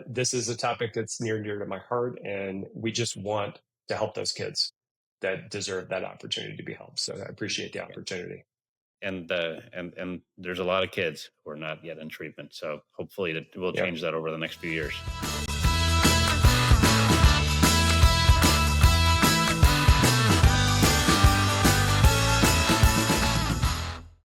This is a topic that's near and dear to my heart, and we just want to help those kids that deserve that opportunity to be helped. So I appreciate the opportunity. And there's a lot of kids who are not yet in treatment. So hopefully we'll change that over the next few years.